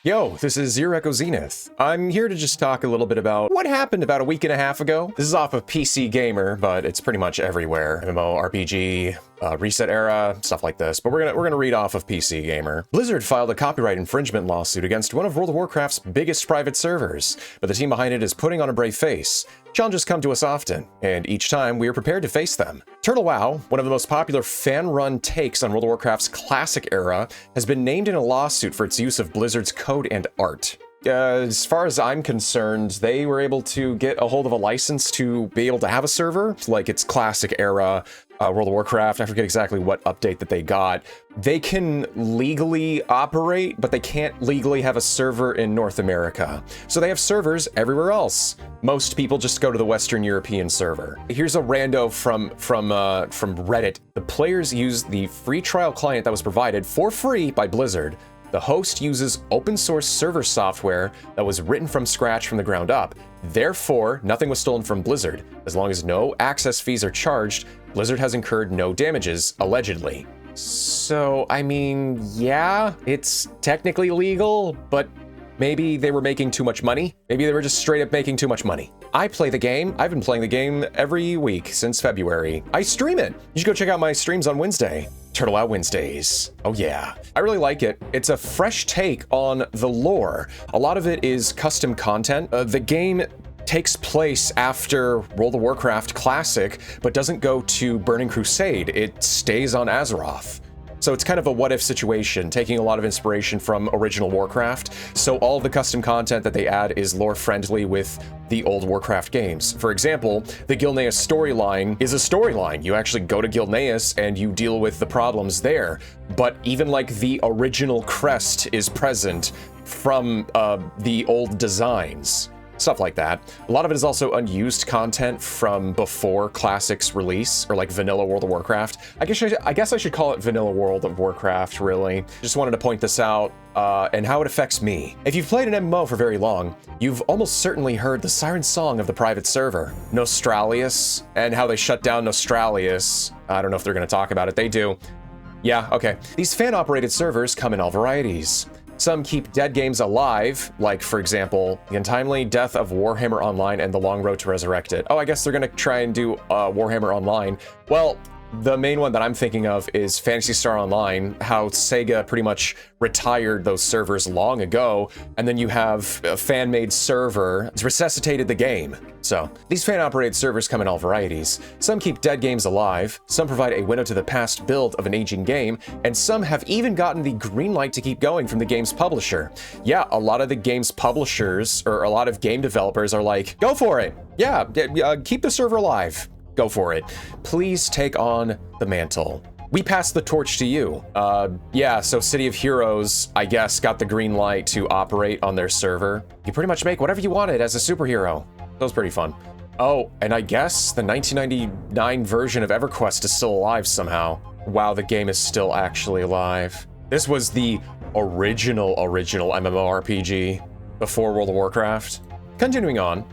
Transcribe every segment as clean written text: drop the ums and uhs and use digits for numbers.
Yo, this is ZeroEchoZenith. I'm here to just talk a little bit about what happened about a week and a half ago. This is off of PC Gamer, but it's pretty much everywhere. MMO, RPG, Reset Era, stuff like this. But we're gonna read off of PC Gamer. Blizzard filed a copyright infringement lawsuit against one of World of Warcraft's biggest private servers, but the team behind it is putting on a brave face. Challenges come to us often, and each time we are prepared to face them. TWoW, one of the most popular fan-run takes on World of Warcraft's classic era, has been named in a lawsuit for its use of Blizzard's code and art. As far as I'm concerned, they were able to get a hold of a license to be able to have a server, like its classic era World of Warcraft. I forget exactly what update that they got. They can legally operate, but they can't legally have a server in North America. So they have servers everywhere else. Most people just go to the Western European server. Here's a rando from Reddit. The players use the free trial client that was provided for free by Blizzard. The host uses open source server software that was written from scratch from the ground up. Therefore, nothing was stolen from Blizzard. As long as no access fees are charged, Blizzard has incurred no damages, allegedly. So, I mean, yeah, it's technically legal, but maybe they were making too much money. Maybe they were just straight up making too much money. I play the game. I've been playing the game every week since February. I stream it. You should go check out my streams on Wednesday. TWoW Wednesdays. Oh yeah. I really like it. It's a fresh take on the lore. A lot of it is custom content. The game takes place after World of Warcraft Classic, but doesn't go to Burning Crusade. It stays on Azeroth. So it's kind of a what-if situation, taking a lot of inspiration from original Warcraft. So all of the custom content that they add is lore-friendly with the old Warcraft games. For example, the Gilneas storyline is a storyline. You actually go to Gilneas and you deal with the problems there. But even like the original crest is present from the old designs. Stuff like that. A lot of it is also unused content from before Classic's release, or like vanilla World of Warcraft. I guess I should call it vanilla World of Warcraft, really. Just wanted to point this out, and how it affects me. If you've played an MMO for very long, you've almost certainly heard the siren song of the private server, nostalrius, and how they shut down nostalrius. I don't know if they're going to talk about it. They do. Yeah, okay. These fan-operated servers come in all varieties. Some keep dead games alive, like, for example, the untimely death of Warhammer Online and the long road to resurrect it. Oh, I guess they're gonna try and do Warhammer Online. Well, the main one that I'm thinking of is Phantasy Star Online, how Sega pretty much retired those servers long ago, and then you have a fan-made server that's resuscitated the game. So, these fan-operated servers come in all varieties. Some keep dead games alive, some provide a window to the past build of an aging game, and some have even gotten the green light to keep going from the game's publisher. Yeah, a lot of the game's publishers, or a lot of game developers are like, go for it! Yeah, keep the server alive. Go for it. Please take on the mantle. We pass the torch to you. Yeah, so City of Heroes, I guess, got the green light to operate on their server. You pretty much make whatever you wanted as a superhero. That was pretty fun. Oh, and I guess the 1999 version of EverQuest is still alive somehow. Wow, the game is still actually alive. This was the original MMORPG before World of Warcraft. Continuing on.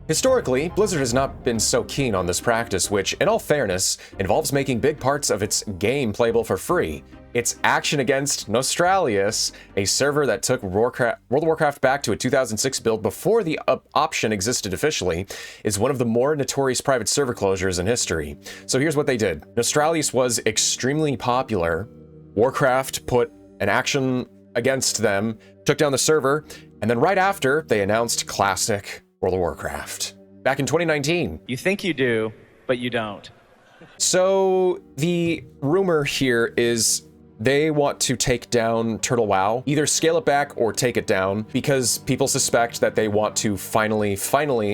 Historically, Blizzard has not been so keen on this practice, which, in all fairness, involves making big parts of its game playable for free. Its action against nostalrius, a server that took World of Warcraft back to a 2006 build before the option existed officially, is one of the more notorious private server closures in history. So here's what they did. Nostalrius was extremely popular. Warcraft put an action against them, took down the server, and then right after, they announced Classic World of Warcraft back in 2019. You think you do, but you don't. So the rumor here is they want to take down TWoW, either scale it back or take it down, because people suspect that they want to finally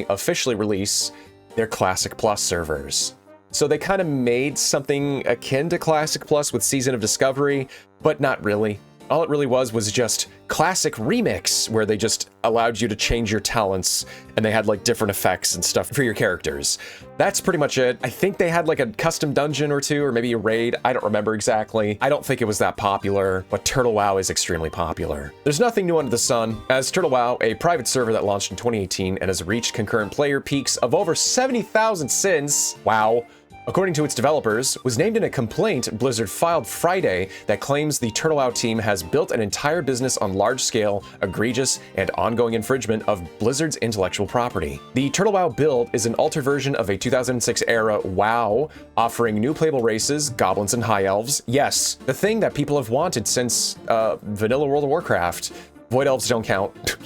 officially release their Classic Plus servers. So they kind of made something akin to Classic Plus with Season of Discovery, but not really. All it really was just Classic Remix, where they just allowed you to change your talents, and they had like different effects and stuff for your characters. That's pretty much it. I think they had like a custom dungeon or two, or maybe a raid. I don't remember exactly. I don't think it was that popular, but TWoW is extremely popular. There's nothing new under the sun, as TWoW, a private server that launched in 2018 and has reached concurrent player peaks of over 70,000 since, wow, according to its developers, was named in a complaint Blizzard filed Friday that claims the TWoW team has built an entire business on large-scale, egregious, and ongoing infringement of Blizzard's intellectual property. The TWoW build is an altered version of a 2006-era WoW, offering new playable races, goblins and high elves. Yes, the thing that people have wanted since vanilla World of Warcraft. Void elves don't count.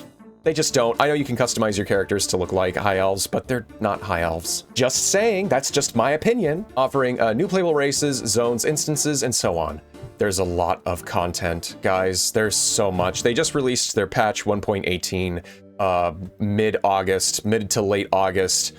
They just don't. I know you can customize your characters to look like high elves, but they're not high elves. Just saying, that's just my opinion. Offering new playable races, zones, instances, and so on. There's a lot of content, guys. There's so much. They just released their patch 1.18 mid-August, mid to late August.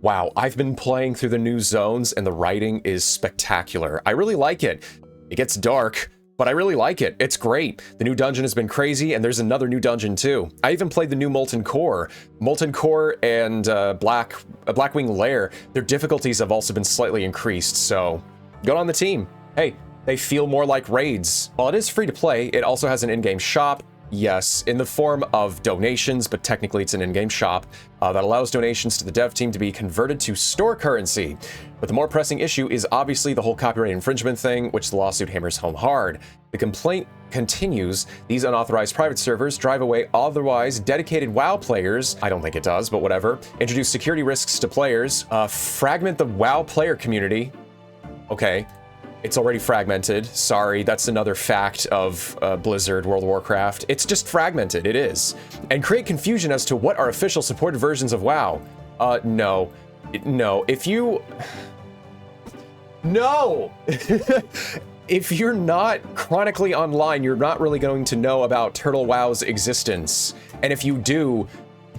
Wow, I've been playing through the new zones and the writing is spectacular. I really like it. It gets dark, but I really like it. It's great. The new dungeon has been crazy, and there's another new dungeon too. I even played the new Molten Core. Molten Core and Blackwing Lair, their difficulties have also been slightly increased, so good on the team. Hey, they feel more like raids. While it is free to play, it also has an in-game shop. Yes, in the form of donations, but technically it's an in-game shop that allows donations to the dev team to be converted to store currency. But the more pressing issue is obviously the whole copyright infringement thing, which the lawsuit hammers home hard. The complaint continues, these unauthorized private servers drive away otherwise dedicated WoW players, I don't think it does, but whatever, introduce security risks to players, fragment the WoW player community, okay, it's already fragmented. Sorry, that's another fact of Blizzard World of Warcraft. It's just fragmented, it is. And create confusion as to what are official supported versions of WoW. No. No, if you... No! If you're not chronically online, you're not really going to know about TWoW's existence. And if you do,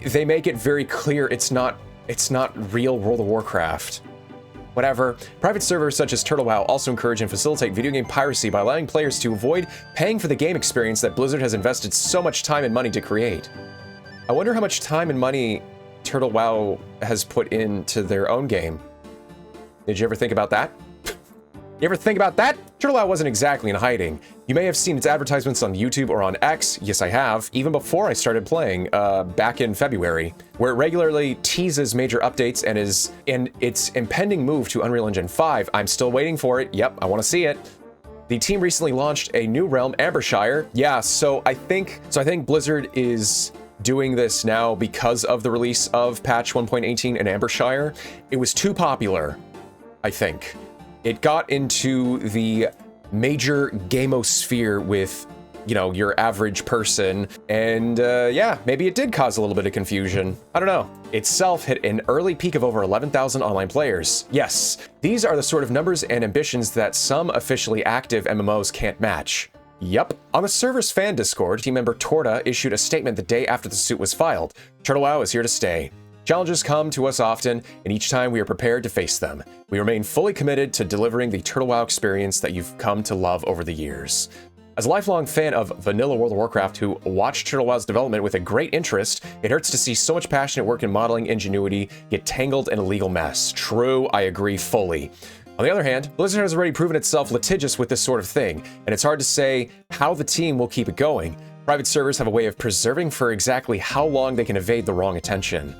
they make it very clear it's not real World of Warcraft. Whatever. Private servers such as TWoW also encourage and facilitate video game piracy by allowing players to avoid paying for the game experience that Blizzard has invested so much time and money to create. I wonder how much time and money TWoW has put into their own game. Did you ever think about that? You ever think about that? TWoW wasn't exactly in hiding. You may have seen its advertisements on YouTube or on X, yes I have, even before I started playing, back in February, where it regularly teases major updates and its impending move to Unreal Engine 5. I'm still waiting for it. Yep, I want to see it. The team recently launched a new realm, Ambershire. Yeah, so I think Blizzard is doing this now because of the release of patch 1.18 in Ambershire. It was too popular, I think. It got into the major gamosphere with, you know, your average person, and yeah, maybe it did cause a little bit of confusion. I don't know. Itself hit an early peak of over 11,000 online players. Yes, these are the sort of numbers and ambitions that some officially active MMOs can't match. Yup. On the server's fan Discord, team member Torta issued a statement the day after the suit was filed. TWoW is here to stay. Challenges come to us often, and each time we are prepared to face them. We remain fully committed to delivering the TWoW experience that you've come to love over the years. As a lifelong fan of vanilla World of Warcraft who watched TWoW's development with a great interest, it hurts to see so much passionate work in modeling ingenuity get tangled in a legal mess. True, I agree fully. On the other hand, Blizzard has already proven itself litigious with this sort of thing, and it's hard to say how the team will keep it going. Private servers have a way of preserving for exactly how long they can evade the wrong attention.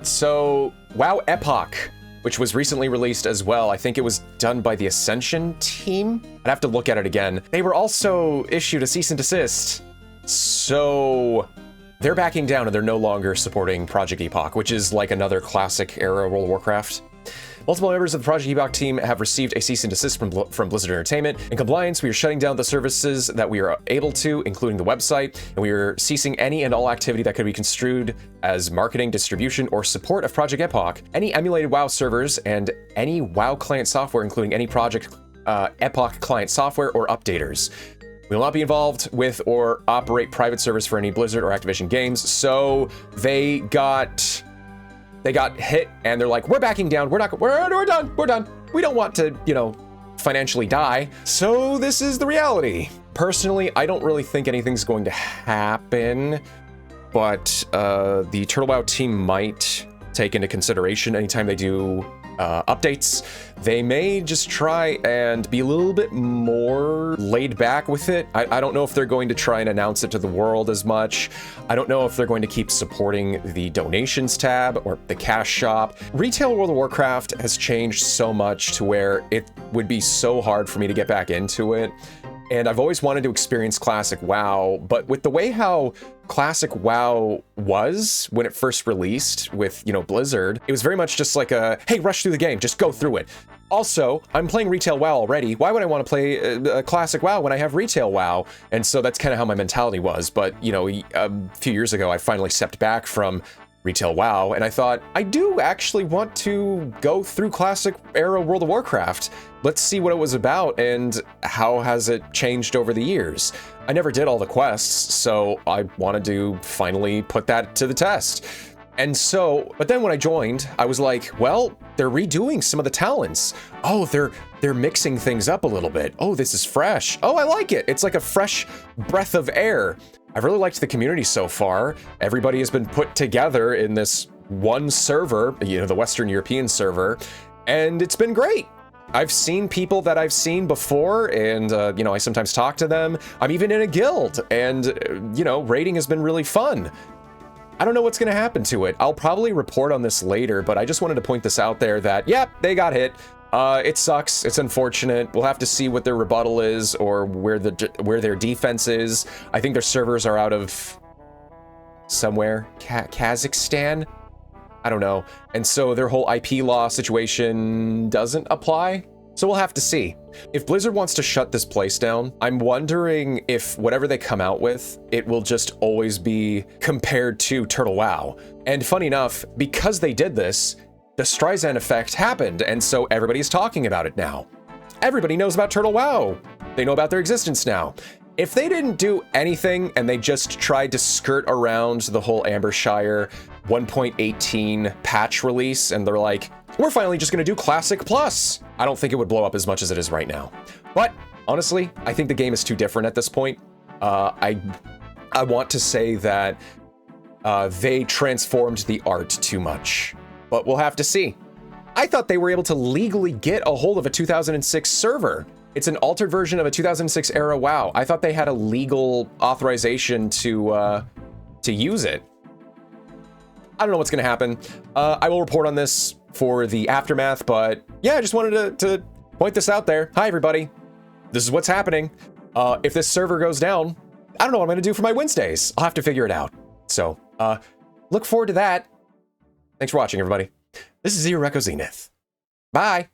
So WoW Epoch, which was recently released as well. I think it was done by the Ascension team. I'd have to look at it again. They were also issued a cease and desist. So they're backing down and they're no longer supporting Project Epoch, which is like another classic era World of Warcraft. Multiple members of the Project Epoch team have received a cease and desist from Blizzard Entertainment. In compliance, we are shutting down the services that we are able to, including the website, and we are ceasing any and all activity that could be construed as marketing, distribution, or support of Project Epoch. Any emulated WoW servers and any WoW client software, including any Project Epoch client software or updaters. We will not be involved with or operate private servers for any Blizzard or Activision games. So they got hit and they're like, we're backing down. We're done. We don't want to, you know, financially die. So this is the reality. Personally, I don't really think anything's going to happen, but the TWoW team might take into consideration anytime they do updates, they may just try and be a little bit more laid back with it. I don't know if they're going to try and announce it to the world as much. I don't know if they're going to keep supporting the donations tab or the cash shop. Retail World of Warcraft has changed so much to where it would be so hard for me to get back into it. And I've always wanted to experience Classic WoW, but with the way how Classic WoW was when it first released with, Blizzard, it was very much just like a, hey, rush through the game, just go through it. Also, I'm playing Retail WoW already. Why would I want to play a Classic WoW when I have Retail WoW? And so that's kind of how my mentality was. But, a few years ago, I finally stepped back from Retail WoW, and I thought, I do actually want to go through Classic era World of Warcraft. Let's see what it was about and how has it changed over the years. I never did all the quests, so I wanted to finally put that to the test. And so, but then when I joined, I was like, well, they're redoing some of the talents. Oh, they're mixing things up a little bit. Oh, this is fresh. Oh, I like it. It's like a fresh breath of air. I've really liked the community so far. Everybody has been put together in this one server, the Western European server, and it's been great. I've seen people that I've seen before, and, I sometimes talk to them. I'm even in a guild, and, raiding has been really fun. I don't know what's going to happen to it. I'll probably report on this later, but I just wanted to point this out there that, yep, they got hit. It sucks. It's unfortunate. We'll have to see what their rebuttal is or where their defense is. I think their servers are out of somewhere, Kazakhstan. I don't know. And so their whole IP law situation doesn't apply. So we'll have to see. If Blizzard wants to shut this place down, I'm wondering if whatever they come out with, it will just always be compared to TWoW. And funny enough, because they did this, the Streisand effect happened, and so everybody's talking about it now. Everybody knows about TWoW. They know about their existence now. If they didn't do anything and they just tried to skirt around the whole Ambershire 1.18 patch release and they're like, we're finally just gonna do Classic Plus, I don't think it would blow up as much as it is right now. But honestly, I think the game is too different at this point. I want to say that they transformed the art too much, but we'll have to see. I thought they were able to legally get a hold of a 2006 server. It's an altered version of a 2006 era WoW. I thought they had a legal authorization to use it. I don't know what's gonna happen. I will report on this for the aftermath, but yeah, I just wanted to point this out there. Hi, everybody. This is what's happening. If this server goes down, I don't know what I'm gonna do for my Wednesdays. I'll have to figure it out. So, look forward to that. Thanks for watching, everybody. This is ZeroEchoZenith. Bye.